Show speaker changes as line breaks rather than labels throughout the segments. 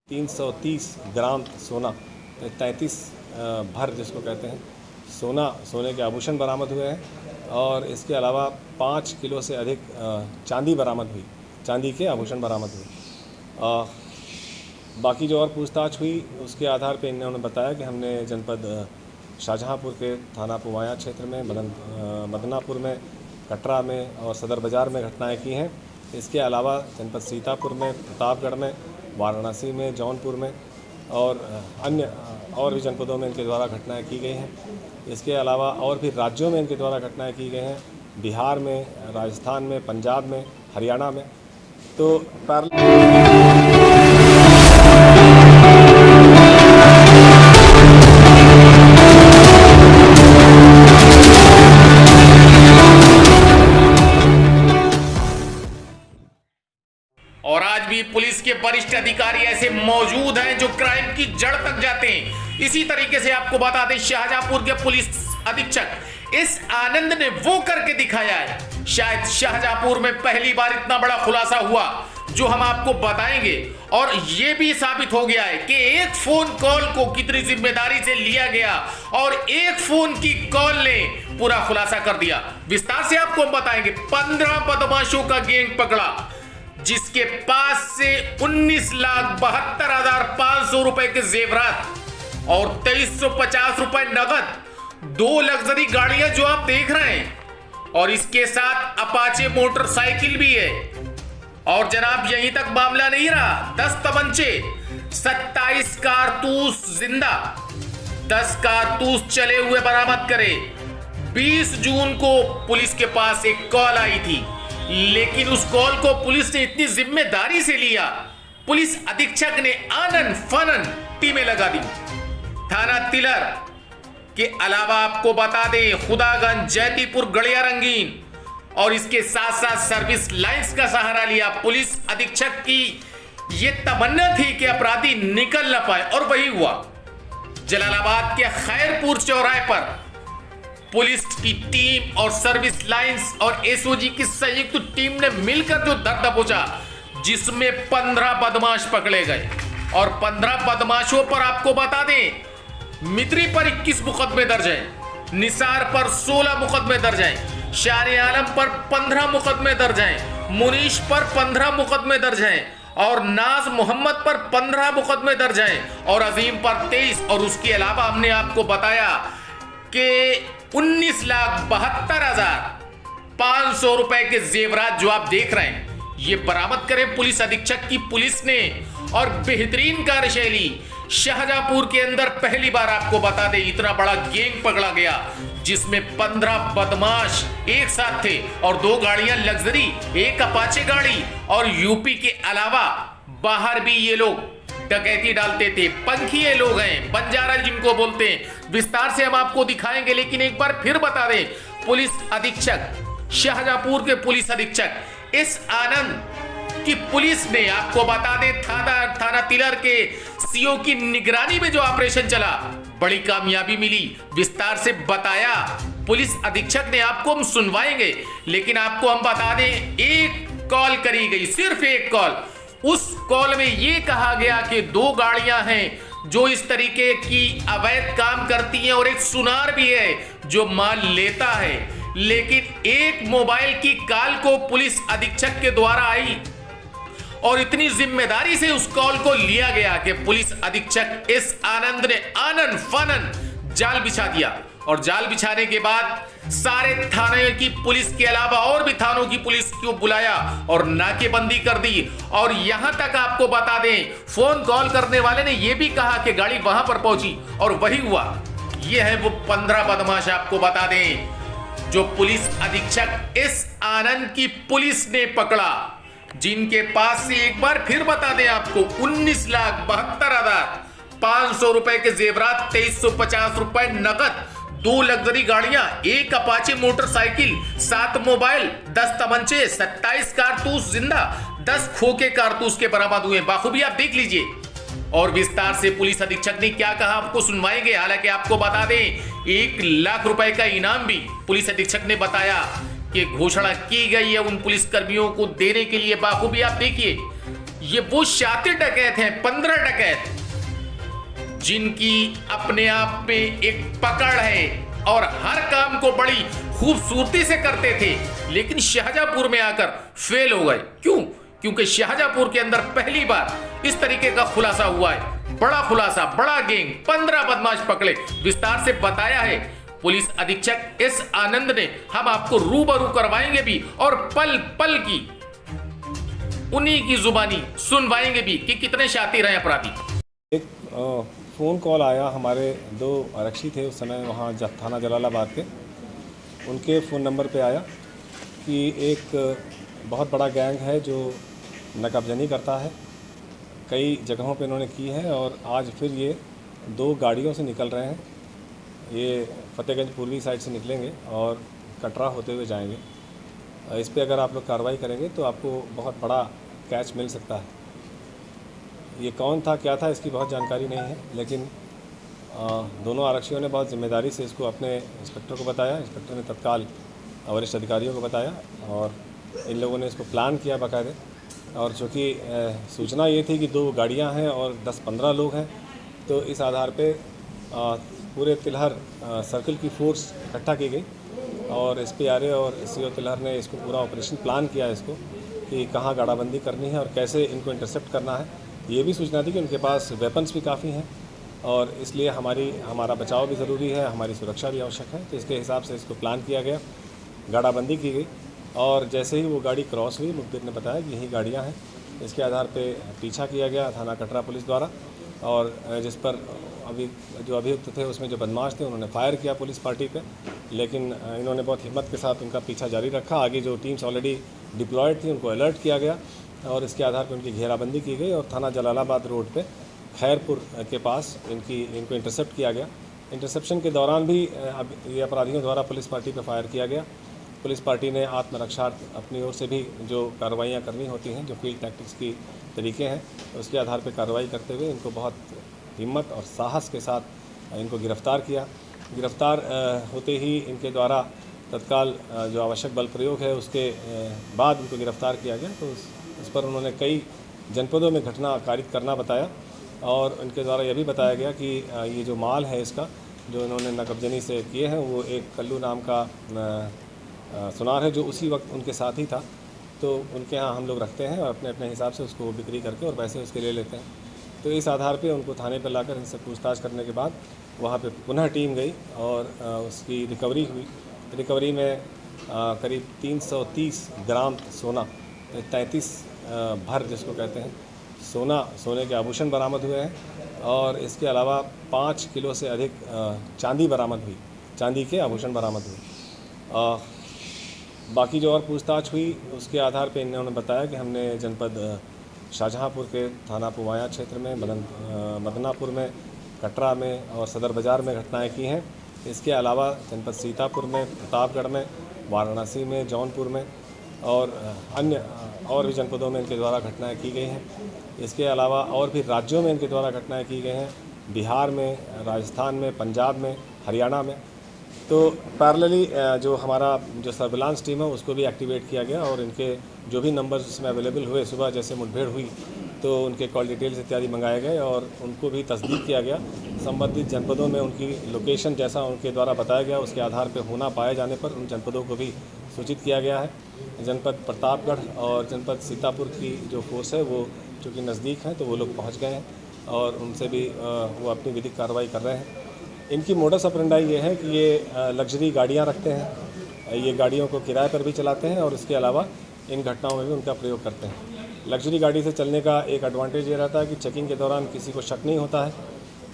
330 ग्राम सोना, 33 भर जिसको कहते हैं सोने के आभूषण बरामद हुए हैं और इसके अलावा 5 किलो से अधिक चांदी बरामद हुई, चांदी के आभूषण बरामद हुए। बाकी जो और पूछताछ हुई उसके आधार पर इन्होंने बताया कि हमने जनपद शाहजहांपुर के थाना पुवाया क्षेत्र में, मदनापुर में, कटरा में और सदर बाज़ार में घटनाएं की हैं। इसके अलावा जनपद सीतापुर में, प्रतापगढ़ में, वाराणसी में, जौनपुर में और अन्य और भी जनपदों में इनके द्वारा घटनाएं की गई हैं। इसके अलावा और भी राज्यों में इनके द्वारा घटनाएं की गई हैं, बिहार में, राजस्थान में, पंजाब में, हरियाणा में। तो
और आज भी पुलिस के वरिष्ठ अधिकारी ऐसे मौजूद हैं जो क्राइम की जड़ तक जाते हैं। इसी तरीके से आपको बता दें, शाहजहांपुर के पुलिस अधीक्षक एस आनंद ने वो करके दिखाया है। शायद शाहजहांपुर में पहली बार इतना बड़ा खुलासा हुआ जो हम आपको बताएंगे। और यह भी साबित हो गया है कि एक फोन कॉल को कितनी जिम्मेदारी से लिया गया और एक फोन की कॉल ने पूरा खुलासा कर दिया। विस्तार से आपको हम बताएंगे। 15 बदमाशों का गैंग पकड़ा जिसके पास से 19,72,500 रुपए के जेवरात और 2350 रुपए नगद, 2 लग्जरी गाड़ियां जो आप देख रहे हैं और इसके साथ अपाचे मोटरसाइकिल भी है। और जनाब यहीं तक मामला नहीं रहा, 10 तमंचे, 27 कारतूस जिंदा, 10 कारतूस चले हुए बरामद करे। 20 जून को पुलिस के पास एक कॉल आई थी, लेकिन उस कॉल को पुलिस ने इतनी जिम्मेदारी से लिया, पुलिस अधीक्षक ने आनन फनन टीमें लगा दी। थाना तिलर के अलावा आपको बता दें खुदागंज, जैतीपुर, गड़िया रंगीन और इसके साथ साथ सर्विस लाइंस का सहारा लिया। पुलिस अधीक्षक की यह तमन्ना थी कि अपराधी निकल न पाए और वही हुआ। जलालाबाद के खैरपुर चौराहे पर पुलिस की टीम और सर्विस लाइंस और एसओजी की संयुक्त टीम ने मिलकर जो दर दबोचा, जिसमें 15 बदमाश पकड़े गए। और 15 बदमाशों पर आपको बता दें, मित्री पर 21 मुकदमे दर्ज हैं, निसार पर 16 मुकदमे दर्ज हैं, शान आलम पर 15 मुकदमे दर्ज हैं, मुनीश पर 15 मुकदमे दर्ज हैं और नाज मोहम्मद पर 15 मुकदमे दर्ज हैं और अजीम पर 23। और उसके अलावा हमने आपको बताया कि 19,72,500 रुपए के जेवरात जो आप देख रहे हैं ये बरामद करे पुलिस अधीक्षक की पुलिस ने। और बेहतरीन कार्यशैली, शाहजहांपुर के अंदर पहली बार आपको बता दें इतना बड़ा गैंग पकड़ा गया जिसमें 15 बदमाश एक साथ थे और 2 गाड़ियां लग्जरी, एक अपाचे गाड़ी और यूपी के अलावा बाहर भी ये लोग डकैती डालते थे। पंखिए लोग हैं, बंजारा जिनको बोलते हैं। विस्तार से हम आपको दिखाएंगे, लेकिन एक बार फिर बता दें, पुलिस अधीक्षक, शाहजहांपुर के पुलिस अधीक्षक एस आनंद की पुलिस ने आपको बता दें थाना तिलर के सीओ की निगरानी में जो ऑपरेशन चला, बड़ी कामयाबी मिली। विस्तार से बताया पुलिस अधीक्षक ने, आपको हम सुनवाएंगे, लेकिन आपको हम बता दें एक कॉल करी गई, सिर्फ एक कॉल। उस कॉल में यह कहा गया कि 2 गाड़ियां हैं जो इस तरीके की अवैध काम करती हैं और एक सुनार भी है जो माल लेता है। लेकिन एक मोबाइल की कॉल को पुलिस अधीक्षक के द्वारा आई और इतनी जिम्मेदारी से उस कॉल को लिया गया कि पुलिस अधीक्षक एस आनंद ने आनन फनन जाल बिछा दिया। और जाल बिछाने के बाद सारे थाने की पुलिस के अलावा और भी थानों की पुलिस को बुलाया और नाकेबंदी कर दी। और यहां तक आपको बता दें, फोन कॉल करने वाले ने यह भी कहा कि गाड़ी वहां पर पहुंची और वही हुआ। यह है वो 15 बदमाश आपको बता दें जो पुलिस अधीक्षक एस आनंद की पुलिस ने पकड़ा, जिनके पास से एक बार फिर बता दें आपको 19,72,500 रुपए के जेवरात, 2350 रुपए नगद, 2 लग्जरी गाड़ियां, एक अपाचे मोटरसाइकिल, 7 मोबाइल, 10 तमंचे, 27 कारतूस जिंदा, 10 खोखे कारतूस के बरामद हुए। बाखूबी आप देख लीजिए। और विस्तार से पुलिस अधीक्षक ने क्या कहा आपको सुनवाएंगे। हालांकि आपको बता दें 1 लाख रुपए का इनाम भी पुलिस अधीक्षक ने बताया कि घोषणा की गई है उन पुलिस कर्मियों को देने के लिए। बाखूबी आप देखिए ये वो शातिर डकैत हैं, 15 डकैत, जिनकी अपने आप में एक पकड़ है और हर काम को बड़ी खूबसूरती से करते थे, लेकिन शाहजहांपुर में आकर फेल हो गए। क्यों? क्योंकि शाहजहांपुर के अंदर पहली बार इस तरीके का खुलासा हुआ है। बड़ा खुलासा, बड़ा गैंग, 15 बदमाश पकड़े। विस्तार से बताया है पुलिस अधीक्षक एस आनंद ने। हम आपको रूबरू करवाएंगे भी और पल पल की उन्हीं की जुबानी सुनवाएंगे भी कि कितने शातिर हैं अपराधी।
एक फ़ोन कॉल आया, हमारे 2 आरक्षी थे उस समय वहाँ थाना जलालाबाद के, उनके फ़ोन नंबर पे आया कि एक बहुत बड़ा गैंग है जो नकबजनी करता है, कई जगहों पे इन्होंने की है और आज फिर ये 2 गाड़ियों से निकल रहे हैं। ये फतेहगंज पूर्वी साइड से निकलेंगे और कटरा होते हुए जाएंगे। इस पे अगर आप लोग कार्रवाई करेंगे तो आपको बहुत बड़ा कैच मिल सकता है। ये कौन था, क्या था, इसकी बहुत जानकारी नहीं है, लेकिन दोनों आरक्षियों ने बहुत जिम्मेदारी से इसको अपने इंस्पेक्टर को बताया। इंस्पेक्टर ने तत्काल वरिष्ठ अधिकारियों को बताया और इन लोगों ने इसको प्लान किया बाकायदे। और चूँकि सूचना ये थी कि 2 गाड़ियां हैं और 10-15 लोग हैं, तो इस आधार पे पूरे तिलहर सर्किल की फोर्स इकट्ठा की गई और SPRA और CO तिलहर ने इसको पूरा ऑपरेशन प्लान किया इसको कि कहाँ गाड़ाबंदी करनी है और कैसे इनको इंटरसेप्ट करना है। ये भी सूचना थी कि उनके पास वेपन्स भी काफ़ी हैं और इसलिए हमारा बचाव भी ज़रूरी है, हमारी सुरक्षा भी आवश्यक है। तो इसके हिसाब से इसको प्लान किया गया, गाड़ाबंदी की गई और जैसे ही वो गाड़ी क्रॉस हुई, मुखबिर ने बताया कि यही गाड़ियाँ हैं। इसके आधार पे पीछा किया गया थाना कटरा पुलिस द्वारा और जिस पर जो अभियुक्त थे उसमें जो बदमाश थे उन्होंने फायर किया पुलिस पार्टी पे, लेकिन इन्होंने बहुत हिम्मत के साथ उनका पीछा जारी रखा। आगे जो टीम्स ऑलरेडी डिप्लॉयड थी उनको अलर्ट किया गया और इसके आधार पर उनकी घेराबंदी की गई और थाना जलालाबाद रोड पे खैरपुर के पास इनको इंटरसेप्ट किया गया। इंटरसेप्शन के दौरान भी ये अपराधियों द्वारा पुलिस पार्टी पर फायर किया गया। पुलिस पार्टी ने आत्मरक्षार्थ अपनी ओर से भी जो कार्रवाइयाँ करनी होती हैं, जो फील्ड टैक्टिक्स की तरीके हैं, उसके आधार पर कार्रवाई करते हुए इनको बहुत हिम्मत और साहस के साथ इनको गिरफ़्तार किया। गिरफ़्तार होते ही इनके द्वारा तत्काल जो आवश्यक बल प्रयोग है उसके बाद इनको गिरफ़्तार किया गया। तो उस पर उन्होंने कई जनपदों में घटना कारित करना बताया और इनके द्वारा यह भी बताया गया कि ये जो माल है इसका जो इन्होंने नकबजनी से किए हैं वो एक कल्लू नाम का सुनार है जो उसी वक्त उनके साथ ही था। तो उनके यहाँ हम लोग रखते हैं और अपने अपने हिसाब से उसको बिक्री करके और पैसे उसके ले लेते हैं। तो इस आधार पे उनको थाने पर लाकर इनसे पूछताछ करने के बाद वहाँ पे पुनः टीम गई और उसकी रिकवरी हुई। रिकवरी में करीब 330 ग्राम सोना, 33 भर जिसको कहते हैं सोने के आभूषण बरामद हुए हैं और इसके अलावा 5 किलो से अधिक चांदी बरामद हुई, चांदी के आभूषण बरामद हुए। बाकी जो और पूछताछ हुई उसके आधार पे इन्होंने बताया कि हमने जनपद शाहजहांपुर के थाना पुवाया क्षेत्र में, मदनापुर में, कटरा में और सदर बाज़ार में घटनाएं की हैं। इसके अलावा जनपद सीतापुर में, प्रतापगढ़ में, वाराणसी में, जौनपुर में और अन्य और भी जनपदों में इनके द्वारा घटनाएं की गई हैं। इसके अलावा और भी राज्यों में इनके द्वारा घटनाएं की गई हैं, बिहार में, राजस्थान में, पंजाब में, हरियाणा में। तो पैरेलली जो हमारा जो सर्विलांस टीम है उसको भी एक्टिवेट किया गया और इनके जो भी नंबर्स इसमें अवेलेबल हुए, सुबह जैसे मुठभेड़ हुई तो उनके कॉल डिटेल्स इत्यादि मंगाए गए और उनको भी तस्दीक किया गया। संबंधित जनपदों में उनकी लोकेशन जैसा उनके द्वारा बताया गया उसके आधार पर होना पाए जाने पर उन जनपदों को भी सूचित किया गया है। जनपद प्रतापगढ़ और जनपद सीतापुर की जो फोर्स है वो चूँकि नज़दीक हैं तो वो लोग पहुँच गए हैं और उनसे भी वो अपनी विधिक कार्रवाई कर रहे हैं। इनकी मोडस ऑपरेंडाई ये है कि ये लग्जरी गाड़ियाँ रखते हैं, ये गाड़ियों को किराए पर भी चलाते हैं और इसके अलावा इन घटनाओं में भी उनका प्रयोग करते हैं। लग्जरी गाड़ी से चलने का एक एडवांटेज ये रहता है कि चेकिंग के दौरान किसी को शक नहीं होता है।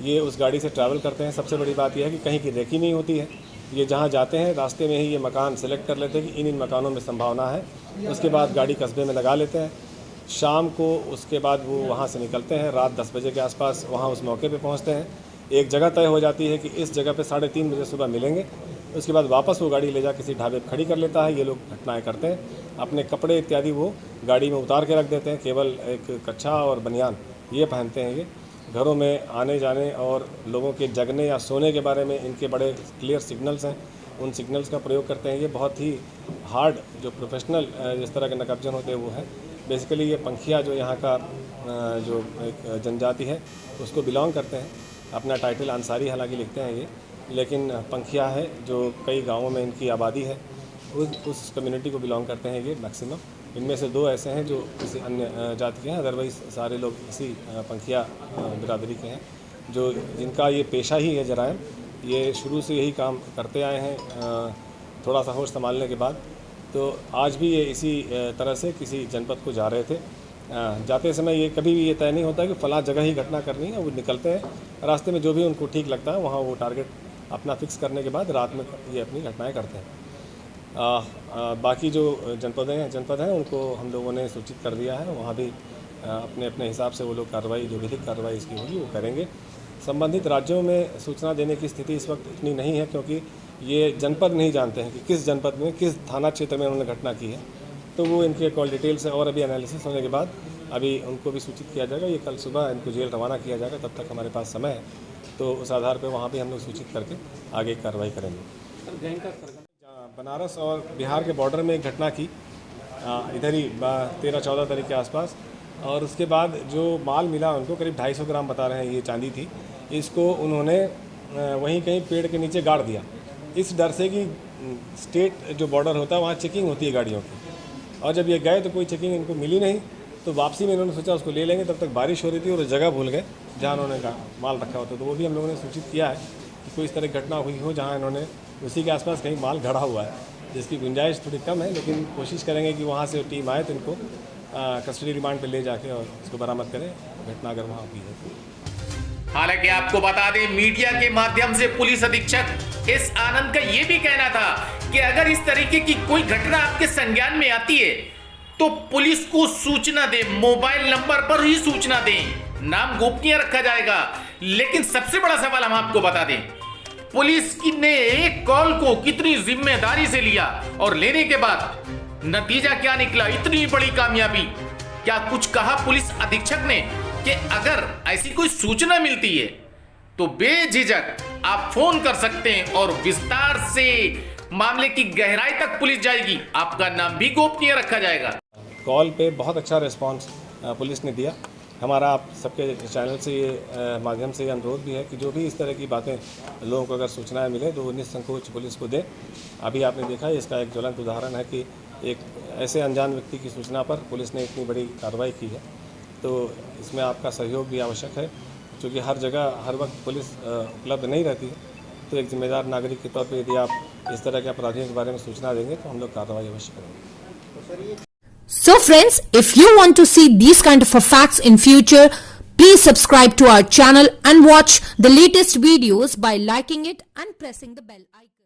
ये उस गाड़ी से ट्रैवल करते हैं। सबसे बड़ी बात यह है कि कहीं की रेकी नहीं होती है। ये जहाँ जाते हैं रास्ते में ही ये मकान सेलेक्ट कर लेते हैं कि इन मकानों में संभावना है, उसके बाद गाड़ी कस्बे में लगा लेते हैं। शाम को उसके बाद वो वहाँ से निकलते हैं, रात 10 बजे के आसपास वहाँ उस मौके पे पहुँचते हैं। एक जगह तय हो जाती है कि इस जगह पे 3:30 बजे सुबह मिलेंगे। उसके बाद वापस वो गाड़ी ले जा किसी ढाबे पर खड़ी कर लेता है। ये लोग घटनाएं करते हैं। अपने कपड़े इत्यादि वो गाड़ी में उतार के रख देते हैं, केवल एक कच्छा और बनियान ये पहनते हैं। ये घरों में आने जाने और लोगों के जगने या सोने के बारे में इनके बड़े क्लियर सिग्नल्स हैं, उन सिग्नल्स का प्रयोग करते हैं। ये बहुत ही हार्ड जो प्रोफेशनल जिस तरह के नकबजन होते हैं वो है। बेसिकली ये पंखिया जो यहाँ का जो एक जनजाति है उसको बिलोंग करते हैं। अपना टाइटल अंसारी हालांकि लिखते हैं ये, लेकिन पंखिया है जो कई गाँवों में इनकी आबादी है, उस कम्युनिटी को बिलोंग करते हैं ये मैक्सिमम। इनमें से 2 ऐसे हैं जो किसी अन्य जाति के हैं, अदरवाइज़ सारे लोग इसी पंखिया बिरादरी के हैं, जो जिनका ये पेशा ही है जराइम। ये शुरू से यही काम करते आए हैं थोड़ा सा होश संभालने के बाद। तो आज भी ये इसी तरह से किसी जनपद को जा रहे थे। जाते समय ये कभी भी ये तय नहीं होता कि फ़लाँ जगह ही घटना करनी है। वो निकलते हैं, रास्ते में जो भी उनको ठीक लगता है वहाँ वो टारगेट अपना फिक्स करने के बाद रात में ये अपनी घटनाएँ करते हैं। बाकी जो जनपद हैं उनको हम लोगों ने सूचित कर दिया है। वहाँ भी अपने अपने हिसाब से वो लोग कार्रवाई, जो विधिक कार्रवाई इसकी होगी वो करेंगे। संबंधित राज्यों में सूचना देने की स्थिति इस वक्त इतनी नहीं है, क्योंकि ये जनपद नहीं जानते हैं कि किस जनपद में, किस थाना क्षेत्र में उन्होंने घटना की है। तो वो इनके कॉल डिटेल्स है और अभी एनालिसिस होने के बाद अभी उनको भी सूचित किया जाएगा। ये कल सुबह इनको जेल रवाना किया जाएगा, तब तक हमारे पास समय है, तो उस आधार पर वहाँ भी हम लोग सूचित करके आगे कार्रवाई करेंगे। बनारस और बिहार के बॉर्डर में एक घटना की इधर ही 13-14 तारीख के आसपास, और उसके बाद जो माल मिला उनको करीब 250 ग्राम बता रहे हैं ये चांदी थी। इसको उन्होंने वहीं कहीं पेड़ के नीचे गाड़ दिया, इस डर से कि स्टेट जो बॉर्डर होता है वहाँ चेकिंग होती है गाड़ियों की, और जब ये गए तो कोई चेकिंग इनको मिली नहीं। तो वापसी में इन्होंने सोचा उसको ले लेंगे, तब तक बारिश हो रही थी और जगह भूल गए जहाँ उन्होंने माल रखा होता। तो वो भी हम लोगों ने सूचित किया है कि कोई इस तरह घटना हुई हो जहाँ इन्होंने उसी के आसपास कहीं माल गड़ा हुआ है, जिसकी गुंजाइश थोड़ी कम है, लेकिन कोशिश करेंगे कि वहाँ से टीम आए तो इनको कस्टडी रिमांड पे ले जाके और इसको बरामद करें, घटना अगर वहाँ हुई है।
हालांकि आपको बता दें, मीडिया के माध्यम से पुलिस अधीक्षक एस आनंद का यह भी कहना था कि अगर इस तरीके की कोई घटना आपके संज्ञान में आती है तो पुलिस को सूचना दें, मोबाइल नंबर पर ही सूचना दें, नाम गोपनीय रखा जाएगा। लेकिन सबसे बड़ा सवाल हम आपको बता दें, पुलिस ने एक कॉल को कितनी जिम्मेदारी से लिया और लेने के बाद नतीजा क्या निकला, इतनी बड़ी कामयाबी। क्या कुछ कहा पुलिस अधीक्षक ने कि अगर ऐसी कोई सूचना मिलती है तो बेझिझक आप फोन कर सकते हैं और विस्तार से मामले की गहराई तक पुलिस जाएगी, आपका नाम भी गोपनीय रखा जाएगा।
कॉल पे बहुत अच्छा रिस्पांस पुलिस ने दिया। हमारा आप सबके चैनल से ये माध्यम से ये अनुरोध भी है कि जो भी इस तरह की बातें लोगों को अगर सूचनाएं मिले तो वो निसंकोच पुलिस को दें। अभी आपने देखा इसका एक ज्वलंत उदाहरण है कि एक ऐसे अनजान व्यक्ति की सूचना पर पुलिस ने इतनी बड़ी कार्रवाई की है। तो इसमें आपका सहयोग भी आवश्यक है, क्योंकि हर जगह हर वक्त पुलिस उपलब्ध नहीं रहती है। तो एक जिम्मेदार नागरिक के तौर पर यदि आप इस तरह के अपराधियों के बारे में सूचना देंगे तो हम लोग कार्रवाई अवश्य करेंगे।
So friends, if you want to see these kind of facts in future, please subscribe to our channel and watch the latest videos by liking it and pressing the bell icon.